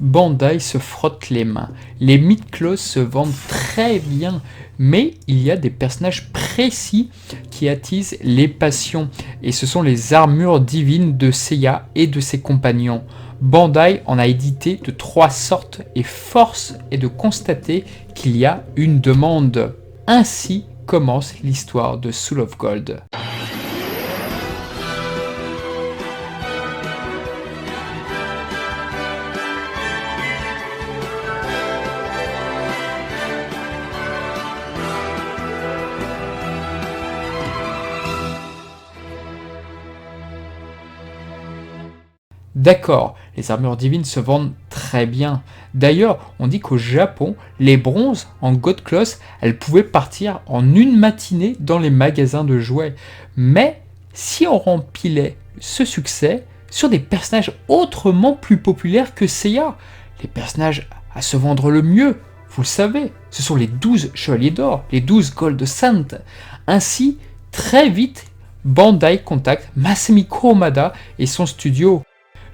Bandai se frotte les mains. Les mid-close se vendent très bien, mais il y a des personnages précis qui attisent les passions, et ce sont les armures divines de Seiya et de ses compagnons. Bandai en a édité de 3 sortes et force est de constater qu'il y a une demande. Ainsi commence l'histoire de Soul of Gold. D'accord, les armures divines se vendent très bien. D'ailleurs, on dit qu'au Japon, les bronzes en God Claws, elles pouvaient partir en une matinée dans les magasins de jouets. Mais si on rempilait ce succès sur des personnages autrement plus populaires que Seiya, les personnages à se vendre le mieux, vous le savez, ce sont les 12 chevaliers d'or, les 12 Gold Saints. Ainsi, très vite, Bandai contacte Masami Kurumada et son studio.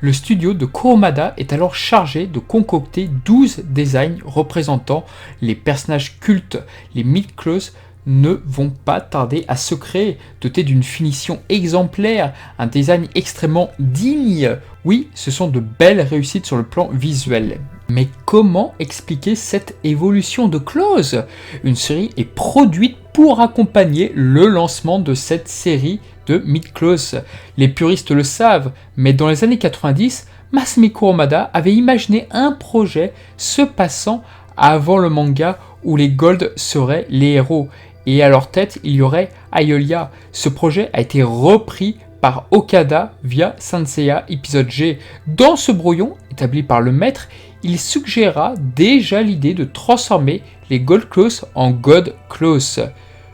Le studio de Kurumada est alors chargé de concocter 12 designs représentant les personnages cultes. Les mid-close ne vont pas tarder à se créer, dotés d'une finition exemplaire, un design extrêmement digne. Oui, ce sont de belles réussites sur le plan visuel. Mais comment expliquer cette évolution de Claws ? Une série est produite pour accompagner le lancement de cette série de mid-close. Les puristes le savent, mais dans les années 90, Masami Kurumada avait imaginé un projet se passant avant le manga où les Gold seraient les héros, et à leur tête il y aurait Ayolia. Ce projet a été repris par Okada via Saint Seiya épisode G. Dans ce brouillon, établi par le maître, il suggéra déjà l'idée de transformer les Gold Claws en God Claws.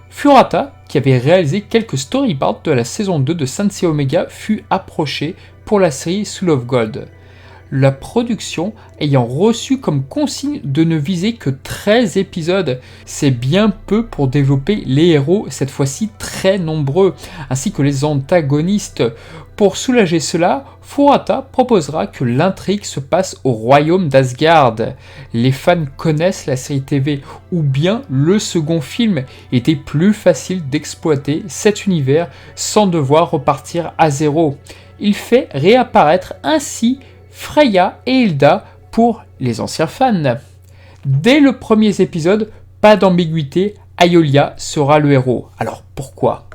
Furata, qui avait réalisé quelques storyboards de la saison 2 de Sensei Omega, fut approché pour la série Soul of Gold. La production ayant reçu comme consigne de ne viser que 13 épisodes, c'est bien peu pour développer les héros, cette fois-ci très nombreux, ainsi que les antagonistes. Pour soulager cela, Furata proposera que l'intrigue se passe au royaume d'Asgard. Les fans connaissent la série TV, ou bien le second film était plus facile d'exploiter cet univers sans devoir repartir à zéro. Il fait réapparaître ainsi Freya et Hilda pour les anciens fans. Dès le premier épisode, pas d'ambiguïté, Ayolia sera le héros. Alors pourquoi ?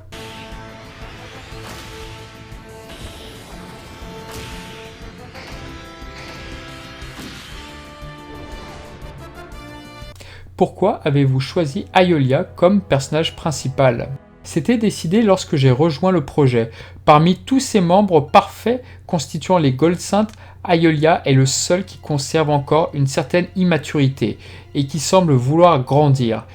Pourquoi avez-vous choisi Ayolia comme personnage principal ? C'était décidé lorsque j'ai rejoint le projet. Parmi tous ses membres parfaits constituant les Gold Saints, Ayolia est le seul qui conserve encore une certaine immaturité et qui semble vouloir grandir.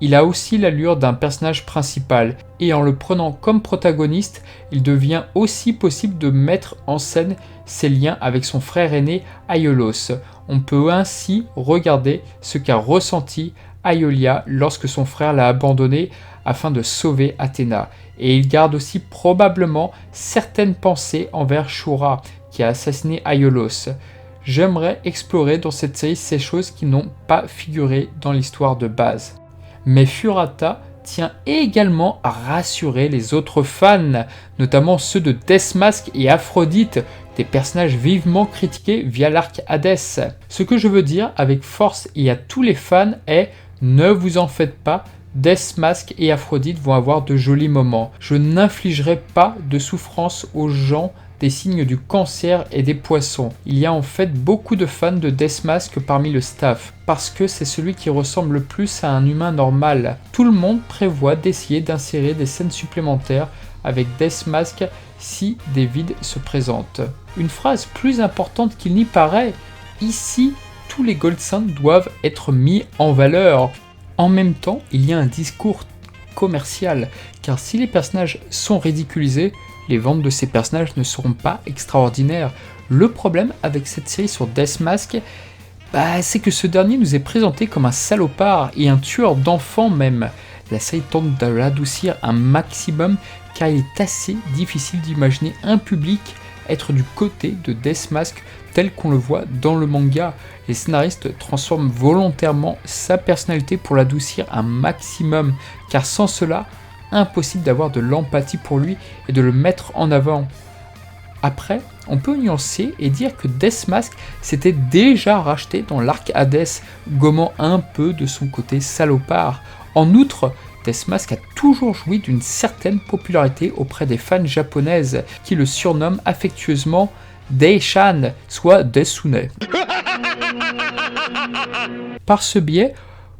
Il a aussi l'allure d'un personnage principal et en le prenant comme protagoniste, il devient aussi possible de mettre en scène ses liens avec son frère aîné Aiolos. On peut ainsi regarder ce qu'a ressenti Ayolia lorsque son frère l'a abandonné afin de sauver Athéna. Et il garde aussi probablement certaines pensées envers Shura, qui a assassiné Aiolos. J'aimerais explorer dans cette série ces choses qui n'ont pas figuré dans l'histoire de base. Mais Furata tient également à rassurer les autres fans, notamment ceux de Deathmask et Aphrodite, des personnages vivement critiqués via l'arc Hades. Ce que je veux dire avec force et à tous les fans est « ne vous en faites pas », Deathmask et Aphrodite vont avoir de jolis moments. Je n'infligerai pas de souffrance aux gens des signes du cancer et des poissons. Il y a en fait beaucoup de fans de Deathmask parmi le staff, parce que c'est celui qui ressemble le plus à un humain normal. Tout le monde prévoit d'essayer d'insérer des scènes supplémentaires avec Deathmask si des vides se présentent. Une phrase plus importante qu'il n'y paraît, ici tous les Gold Saints doivent être mis en valeur. En même temps, il y a un discours commercial, car si les personnages sont ridiculisés, les ventes de ces personnages ne seront pas extraordinaires. Le problème avec cette série sur Deathmask, c'est que ce dernier nous est présenté comme un salopard et un tueur d'enfants même. La série tente de l'adoucir un maximum car il est assez difficile d'imaginer un public être du côté de Deathmask tel qu'on le voit dans le manga. Les scénaristes transforment volontairement sa personnalité pour l'adoucir un maximum, car sans cela, impossible d'avoir de l'empathie pour lui et de le mettre en avant. Après, on peut nuancer et dire que Deathmask s'était déjà racheté dans l'arc Hades, gommant un peu de son côté salopard. En outre, Deathmask a toujours joui d'une certaine popularité auprès des fans japonaises, qui le surnomment affectueusement Dei-chan, soit Desune. Par ce biais,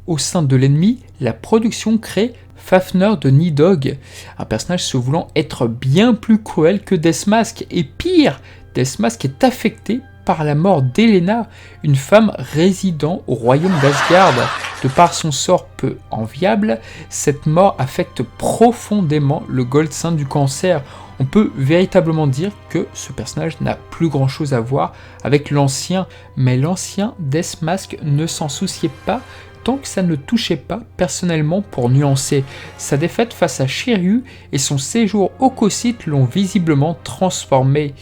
au sein de l'ennemi, la production crée Fafner de Nidhogg, un personnage se voulant être bien plus cruel que Deathmask, et pire, Deathmask est affecté par la mort d'Helena, une femme résidant au royaume d'Asgard. De par son sort peu enviable, cette mort affecte profondément le Gold Saint du cancer. On peut véritablement dire que ce personnage n'a plus grand chose à voir avec l'ancien, mais l'ancien Deathmask ne s'en souciait pas tant que ça ne touchait pas personnellement pour nuancer. Sa défaite face à Shiryu et son séjour au Cocyte l'ont visiblement transformé.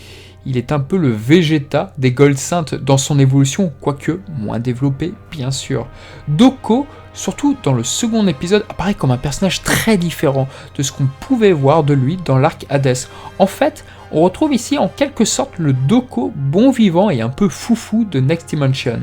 Il est un peu le Vegeta des Gold Saints dans son évolution, quoique moins développé bien sûr. Doko, surtout dans le second épisode, apparaît comme un personnage très différent de ce qu'on pouvait voir de lui dans l'arc Hades. En fait, on retrouve ici en quelque sorte le Doko bon vivant et un peu foufou de Next Dimension.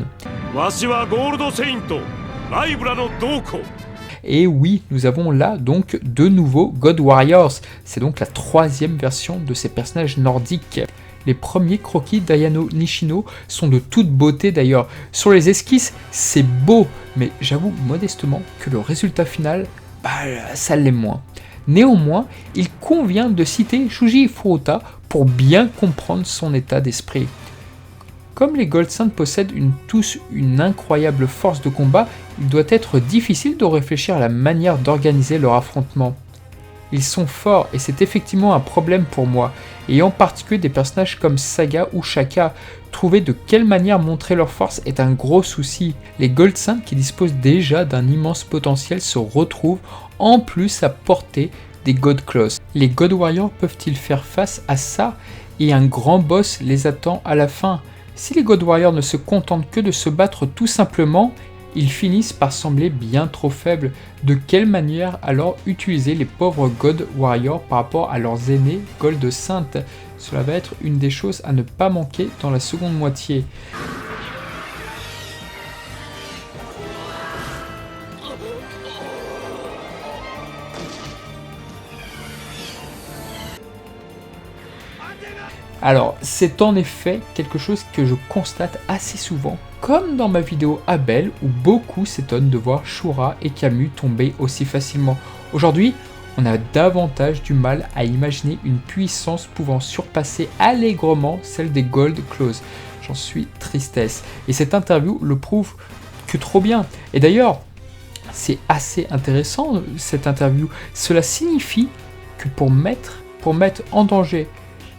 Et oui, nous avons là donc de nouveaux God Warriors. C'est donc la troisième version de ces personnages nordiques. Les premiers croquis d'Ayano Nishino sont de toute beauté d'ailleurs. Sur les esquisses, c'est beau, mais j'avoue modestement que le résultat final, ça l'est moins. Néanmoins, il convient de citer Shuji Furuta pour bien comprendre son état d'esprit. Comme les Gold Saints possèdent tous une incroyable force de combat, il doit être difficile de réfléchir à la manière d'organiser leur affrontement. Ils sont forts et c'est effectivement un problème pour moi, et en particulier des personnages comme Saga ou Shaka. Trouver de quelle manière montrer leur force est un gros souci. Les Gold Saints qui disposent déjà d'un immense potentiel se retrouvent en plus à portée des God Claws. Les God Warriors peuvent-ils faire face à ça? Et un grand boss les attend à la fin. Si les God Warriors ne se contentent que de se battre tout simplement, ils finissent par sembler bien trop faibles. De quelle manière alors utiliser les pauvres God Warriors par rapport à leurs aînés Gold Saints? Cela va être une des choses à ne pas manquer dans la seconde moitié. Alors, c'est en effet quelque chose que je constate assez souvent, comme dans ma vidéo Abel, où beaucoup s'étonnent de voir Shura et Camus tomber aussi facilement. Aujourd'hui, on a davantage du mal à imaginer une puissance pouvant surpasser allègrement celle des Gold Claws. J'en suis tristesse. Et cette interview le prouve que trop bien. Et d'ailleurs, c'est assez intéressant cette interview. Cela signifie que pour mettre en danger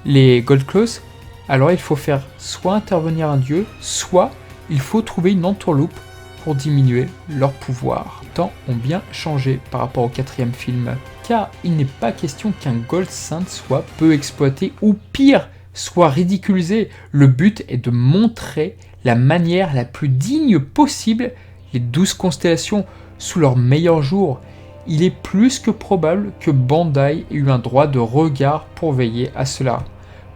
les Gold Claws, alors il faut faire soit intervenir un dieu, soit il faut trouver une entourloupe pour diminuer leur pouvoir. Les temps ont bien changé par rapport au quatrième film, car il n'est pas question qu'un Gold Saint soit peu exploité ou pire, soit ridiculisé. Le but est de montrer la manière la plus digne possible les 12 constellations sous leur meilleur jour. Il est plus que probable que Bandai ait eu un droit de regard pour veiller à cela.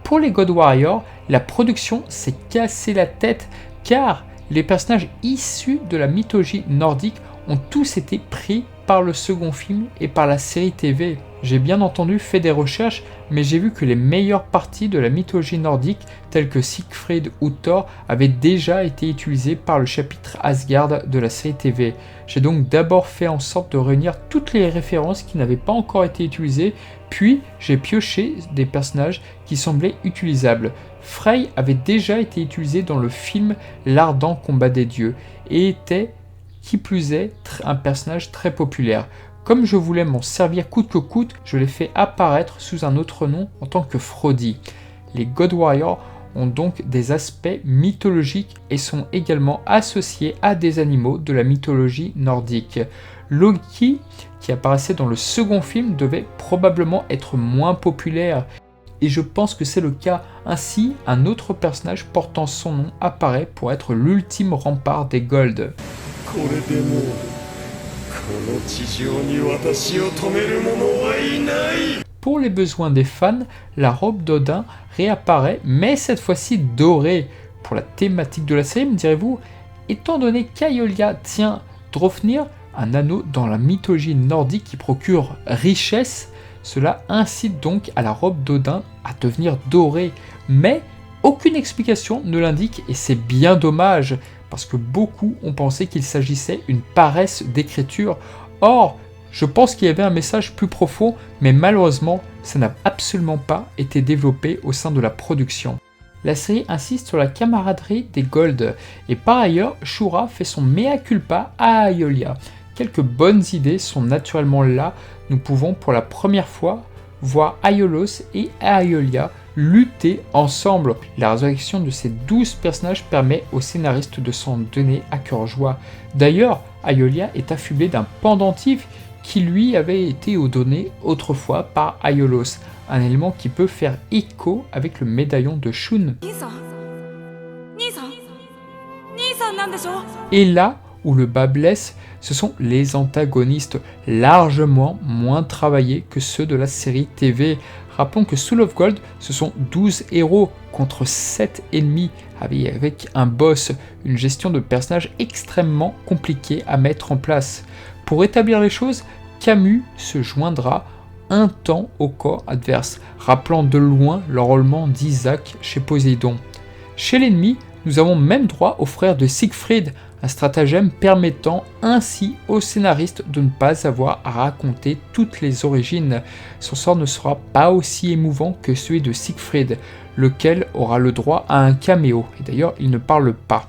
Pour les God Warriors, la production s'est cassé la tête car les personnages issus de la mythologie nordique ont tous été pris par le second film et par la série TV. J'ai bien entendu fait des recherches, mais j'ai vu que les meilleures parties de la mythologie nordique, telles que Siegfried ou Thor, avaient déjà été utilisées par le chapitre Asgard de la série TV. J'ai donc d'abord fait en sorte de réunir toutes les références qui n'avaient pas encore été utilisées, puis j'ai pioché des personnages qui semblaient utilisables. Frey avait déjà été utilisé dans le film L'Ardent Combat des Dieux, et était, qui plus est, un personnage très populaire. Comme je voulais m'en servir coûte que coûte, je l'ai fait apparaître sous un autre nom en tant que Frodi. Les God Warriors ont donc des aspects mythologiques et sont également associés à des animaux de la mythologie nordique. Loki, qui apparaissait dans le second film, devait probablement être moins populaire. et je pense que c'est le cas. Ainsi, un autre personnage portant son nom apparaît pour être l'ultime rempart des Gold. Pour les besoins des fans, la robe d'Odin réapparaît, mais cette fois-ci dorée. Pour la thématique de la série, me direz-vous, étant donné qu'Aiolia tient Draupnir, un anneau dans la mythologie nordique qui procure richesse, cela incite donc à la robe d'Odin à devenir dorée. Mais aucune explication ne l'indique et c'est bien dommage, parce que beaucoup ont pensé qu'il s'agissait d'une paresse d'écriture. Or, je pense qu'il y avait un message plus profond, mais malheureusement, ça n'a absolument pas été développé au sein de la production. La série insiste sur la camaraderie des Gold, et par ailleurs, Shura fait son mea culpa à Aiolia. Quelques bonnes idées sont naturellement là, nous pouvons pour la première fois voir Aiolos et Aiolia lutter ensemble. La résurrection de ces 12 personnages permet aux scénaristes de s'en donner à cœur joie. D'ailleurs, Aiolia est affublée d'un pendentif qui lui avait été donné autrefois par Aiolos, un élément qui peut faire écho avec le médaillon de Shun. Et là où le bas blesse, ce sont les antagonistes, largement moins travaillés que ceux de la série TV. Rappelons que Soul of Gold, ce sont 12 héros contre 7 ennemis, avec un boss, une gestion de personnages extrêmement compliquée à mettre en place. Pour établir les choses, Camus se joindra un temps au corps adverse, rappelant de loin l'enrôlement d'Isaac chez Poséidon. Chez l'ennemi, nous avons même droit au frère de Siegfried, un stratagème permettant ainsi au scénariste de ne pas avoir à raconter toutes les origines. Son sort ne sera pas aussi émouvant que celui de Siegfried, lequel aura le droit à un caméo, et d'ailleurs il ne parle pas.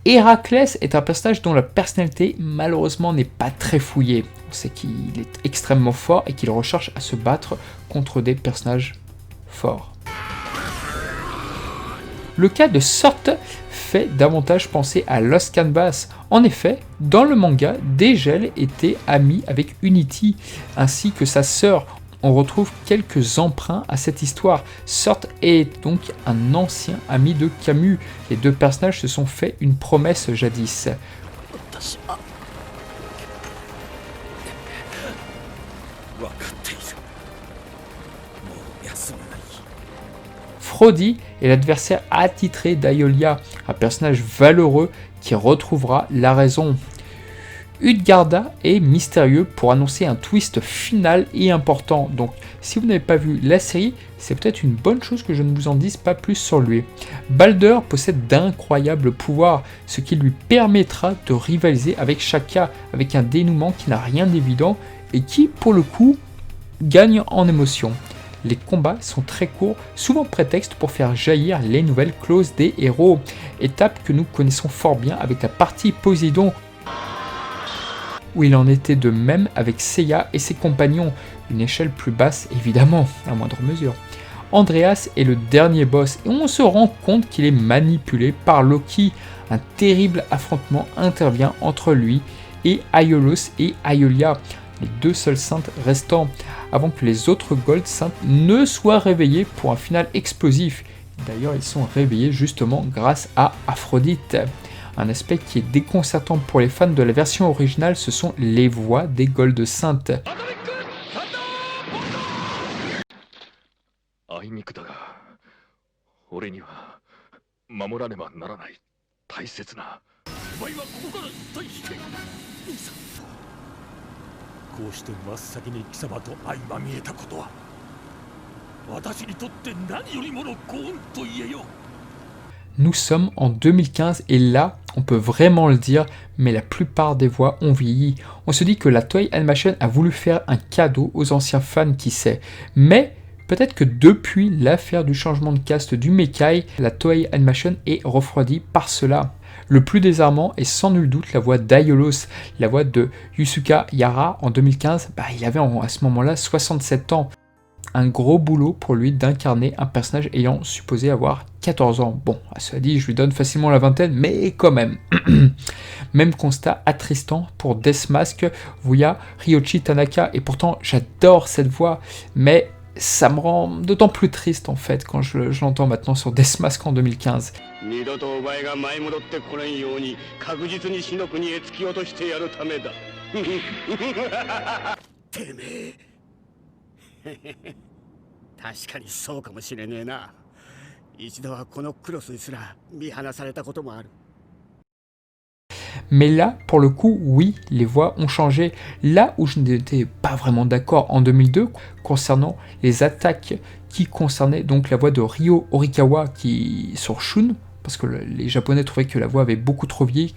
Héraclès est un personnage dont la personnalité malheureusement n'est pas très fouillée. On sait qu'il est extrêmement fort et qu'il recherche à se battre contre des personnages forts. Le cas de Sort fait davantage penser à Lost Canvas. En effet, dans le manga, Degel était ami avec Unity, ainsi que sa sœur. On retrouve quelques emprunts à cette histoire. Sort est donc un ancien ami de Camus. Les deux personnages se sont fait une promesse jadis. Frodi est l'adversaire attitré d'Aiolia, un personnage valeureux qui retrouvera la raison. Utgarda est mystérieux pour annoncer un twist final et important, donc si vous n'avez pas vu la série, c'est peut-être une bonne chose que je ne vous en dise pas plus sur lui. Balder possède d'incroyables pouvoirs, ce qui lui permettra de rivaliser avec Shaka, avec un dénouement qui n'a rien d'évident et qui, pour le coup, gagne en émotion. Les combats sont très courts, souvent prétexte pour faire jaillir les nouvelles clauses des héros, étape que nous connaissons fort bien avec la partie Poséidon, où il en était de même avec Seiya et ses compagnons, une échelle plus basse évidemment, à moindre mesure. Andreas est le dernier boss et on se rend compte qu'il est manipulé par Loki. Un terrible affrontement intervient entre lui et Aiolos et Aiolia, les deux seules saintes restants, avant que les autres Gold saintes ne soient réveillés pour un final explosif. D'ailleurs, ils sont réveillés justement grâce à Aphrodite. Un aspect qui est déconcertant pour les fans de la version originale, ce sont les voix des Gold saintes. Nous sommes en 2015 et là, on peut vraiment le dire, mais la plupart des voix ont vieilli. On se dit que la Toei Animation a voulu faire un cadeau aux anciens fans, qui sait. Mais peut-être que depuis l'affaire du changement de cast du Mekai, la Toei Animation est refroidie par cela. Le plus désarmant est sans nul doute la voix d'Aiolos, la voix de Yusuka Yara en 2015. Il avait à ce moment-là 67 ans. un gros boulot pour lui d'incarner un personnage ayant supposé avoir 14 ans. Bon, à cela dit, je lui donne facilement la vingtaine, mais quand même. Même constat attristant pour Death Mask via Ryoichi Tanaka, et pourtant j'adore cette voix, mais ça me rend d'autant plus triste en fait quand je l'entends maintenant sur Death Mask en 2015. Mais là, pour le coup, oui, les voix ont changé. Là où je n'étais pas vraiment d'accord en 2002 concernant les attaques qui concernaient donc la voix de Ryo Horikawa sur Shun, parce que les Japonais trouvaient que la voix avait beaucoup trop vieilli,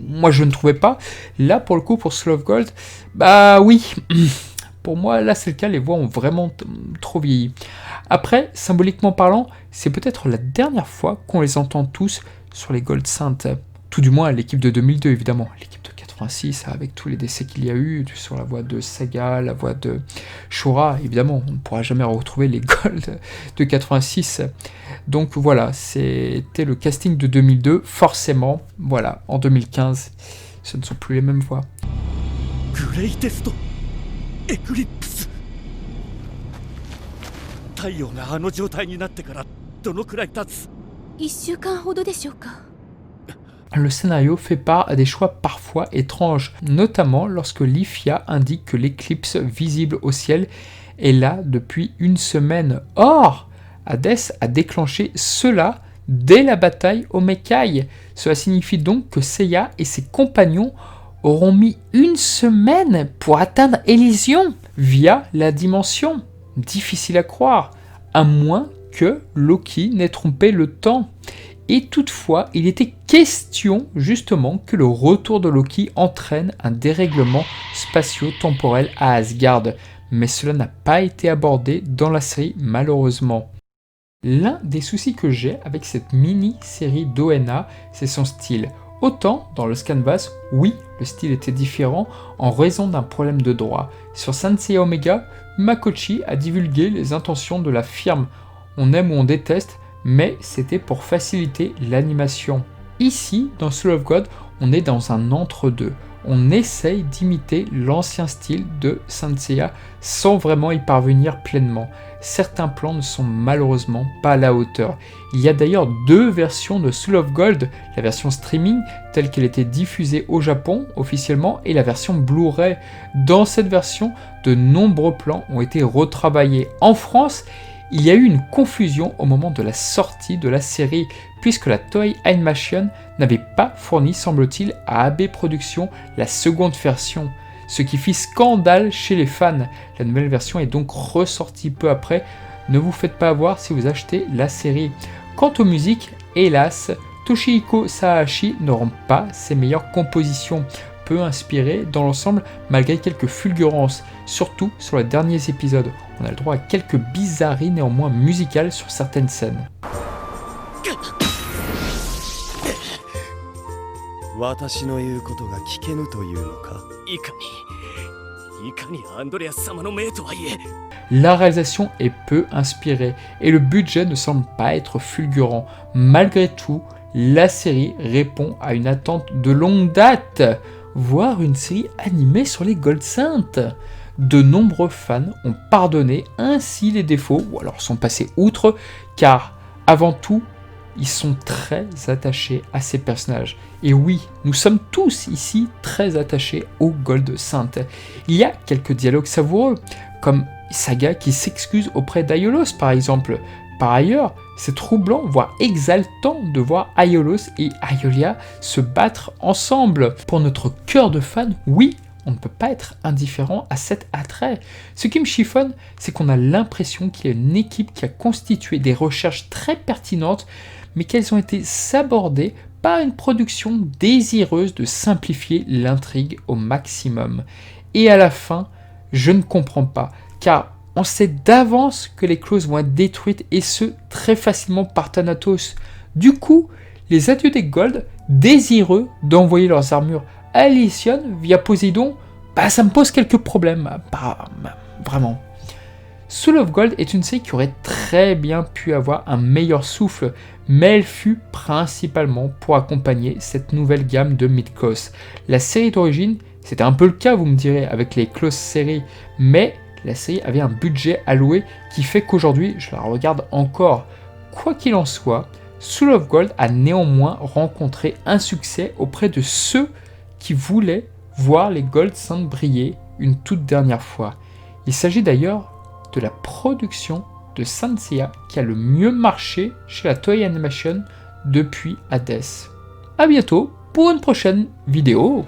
moi je ne trouvais pas. Là, pour le coup, pour Soul of Gold, bah oui, pour moi, là c'est le cas, les voix ont vraiment trop vieilli. Après, symboliquement parlant, c'est peut-être la dernière fois qu'on les entend tous sur les Gold Synth. Tout du moins l'équipe de 2002, évidemment. L'équipe de 86, avec tous les décès qu'il y a eu, sur la voix de Saga, la voix de Shura, évidemment, on ne pourra jamais retrouver les Gold de 86. Donc voilà, c'était le casting de 2002. Forcément, voilà, en 2015, ce ne sont plus les mêmes voix. Greatest Eclipse. 太陽があの状態になってからどのくらい経つ？1週間ほどでしょうか。 Le scénario fait part à des choix parfois étranges, notamment lorsque Lifia indique que l'éclipse visible au ciel est là depuis une semaine. Or, Hades a déclenché cela dès la bataille au Mekai. Cela signifie donc que Seiya et ses compagnons auront mis une semaine pour atteindre Elysion via la dimension. Difficile à croire, à moins que Loki n'ait trompé le temps. Et toutefois, il était question justement que le retour de Loki entraîne un dérèglement spatio-temporel à Asgard, mais cela n'a pas été abordé dans la série malheureusement. L'un des soucis que j'ai avec cette mini-série d'ONA, c'est son style. Autant dans le Canvas, oui, le style était différent en raison d'un problème de droit. Sur Saint Seiya Omega, Makochi a divulgué les intentions de la firme. On aime ou on déteste, mais c'était pour faciliter l'animation. Ici, dans Soul of God, on est dans un entre-deux. On essaye d'imiter l'ancien style de Saint Seiya sans vraiment y parvenir pleinement. Certains plans ne sont malheureusement pas à la hauteur. Il y a d'ailleurs deux versions de Soul of Gold, la version streaming telle qu'elle était diffusée au Japon officiellement et la version Blu-ray. Dans cette version, de nombreux plans ont été retravaillés. En France, il y a eu une confusion au moment de la sortie de la série, puisque la Toei Animation n'avait pas fourni, semble-t-il, à AB Productions la seconde version, ce qui fit scandale chez les fans. La nouvelle version est donc ressortie peu après. Ne vous faites pas avoir si vous achetez la série. Quant aux musiques, hélas, Toshihiko Sahashi ne rend pas ses meilleures compositions, peu inspirées dans l'ensemble malgré quelques fulgurances, surtout sur les derniers épisodes. On a le droit à quelques bizarreries néanmoins musicales sur certaines scènes. La réalisation est peu inspirée et le budget ne semble pas être fulgurant. Malgré tout, la série répond à une attente de longue date, voire une série animée sur les Gold Synth. De nombreux fans ont pardonné ainsi les défauts, ou alors sont passés outre, car avant tout, ils sont très attachés à ces personnages. Et oui, nous sommes tous ici très attachés aux Gold Synth. Il y a quelques dialogues savoureux, comme Saga qui s'excuse auprès d'Aiolos par exemple. Par ailleurs, c'est troublant, voire exaltant de voir Aiolos et Aiolia se battre ensemble. Pour notre cœur de fan, oui, on ne peut pas être indifférent à cet attrait. Ce qui me chiffonne, c'est qu'on a l'impression qu'il y a une équipe qui a constitué des recherches très pertinentes, mais qu'elles ont été sabordées par une production désireuse de simplifier l'intrigue au maximum. Et à la fin, je ne comprends pas, car on sait d'avance que les clauses vont être détruites, et ce, très facilement par Thanatos. Du coup, les adieux des Gold, désireux d'envoyer leurs armures à Elysion via Poséidon, ça me pose quelques problèmes, vraiment. Soul of Gold est une série qui aurait très bien pu avoir un meilleur souffle, mais elle fut principalement pour accompagner cette nouvelle gamme de Midcoast. La série d'origine, c'était un peu le cas, vous me direz, avec les close séries, mais la série avait un budget alloué qui fait qu'aujourd'hui, je la regarde encore. Quoi qu'il en soit, Soul of Gold a néanmoins rencontré un succès auprès de ceux qui voulaient voir les Gold Suns briller une toute dernière fois. Il s'agit d'ailleurs de la production de Saint Seiya qui a le mieux marché chez la Toei Animation depuis Hades. A bientôt pour une prochaine vidéo.